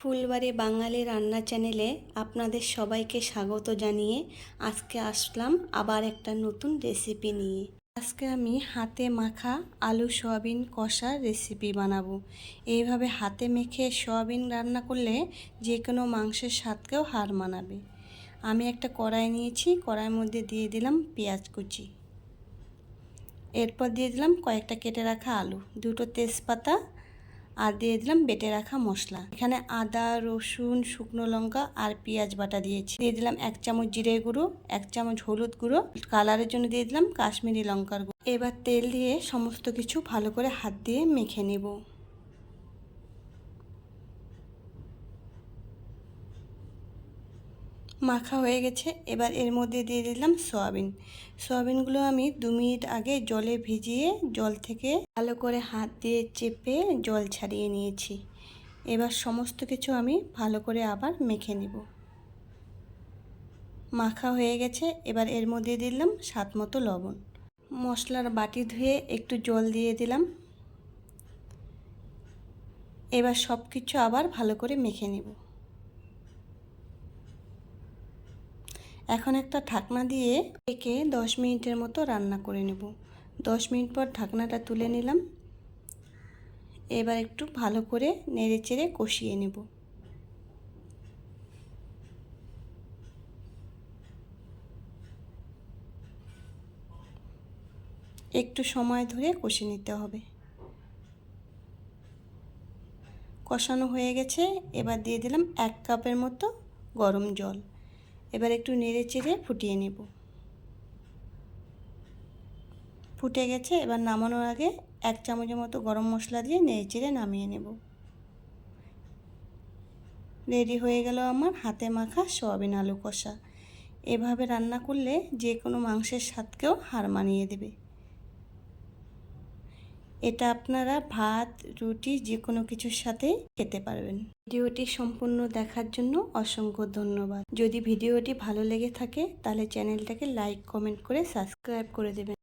ফুলবাড়ি বাঙালি রান্না চ্যানেলে আপনাদের সবাইকে স্বাগত জানিয়ে আজকে আসলাম আবার একটা নতুন রেসিপি নিয়ে। আজকে আমি হাতে মাখা আলু সয়াবিন কষার রেসিপি বানাবো। এইভাবে হাতে মেখে সয়াবিন রান্না করলে যে কোনো মাংসের স্বাদকেও হার মানাবে। আমি একটা কড়াই নিয়েছি, কড়াইয়ের মধ্যে দিয়ে দিলাম পেঁয়াজ কুচি, এরপর দিয়ে দিলাম কয়েকটা কেটে রাখা আলু, দুটো তেজপাতা, আর দিয়ে দিলাম বেটে রাখা মশলা। এখানে আদা, রসুন, শুকনো লঙ্কা আর পেঁয়াজ বাটা দিয়েছি। দিয়ে দিলাম 1 চামচ জিরে গুঁড়ো, 1 চামচ হলুদ গুঁড়ো, কালারের জন্য দিয়ে দিলাম কাশ্মীরি লঙ্কার গুঁড়ো। এবার তেল দিয়ে সমস্ত কিছু ভালো করে হাত দিয়ে মেখে নেব। মাখা হয়ে গেছে। এবার এর মধ্যে দিয়ে দিলাম সয়াবিনগুলো আমি 2 মিনিট আগে জলে ভিজিয়ে জল থেকে ভালো করে হাত দিয়ে চেপে জল ছাড়িয়ে নিয়েছি। এবার সমস্ত কিছু আমি ভালো করে আবার মেখে নেব। মাখা হয়ে গেছে। এবার এর মধ্যে দিলাম স্বাদ মতো লবণ, মশলার বাটি ধুয়ে একটু জল দিয়ে দিলাম। এবার সব কিছু আবার ভালো করে মেখে নেব। এখন একটা ঢাকনা দিয়ে একে 10 মিনিটের মতো রান্না করে নেব। 10 মিনিট পর ঢাকনাটা তুলে নিলাম। এবার একটু ভালো করে নেড়েচেড়ে কষিয়ে নেব। একটু সময় ধরে কষে নিতে হবে। কষানো হয়ে গেছে। এবার দিয়ে দিলাম 1 কাপের মতো গরম জল। এবার একটু নেড়েচেড়ে ফুটিয়ে নেব। ফুটে গেছে। এবার নামানোর আগে 1 চামচের মতো গরম মশলা দিয়ে নেড়েচেড়ে নামিয়ে নেব। রেডি হয়ে গেল আমার হাতে মাখা সয়াবিন আলু কষা। এভাবে রান্না করলে যে কোনো মাংসের স্বাদকেও হার মানিয়ে দেবে। এটা আপনারা ভাত, রুটি যে কোনো কিছুর সাথেই খেতে পারবেন। ভিডিওটি সম্পূর্ণ দেখার জন্য অসংখ্য ধন্যবাদ। যদি ভিডিওটি ভালো লেগে থাকে তাহলে চ্যানেলটাকে লাইক, কমেন্ট করে সাবস্ক্রাইব করে দেবেন।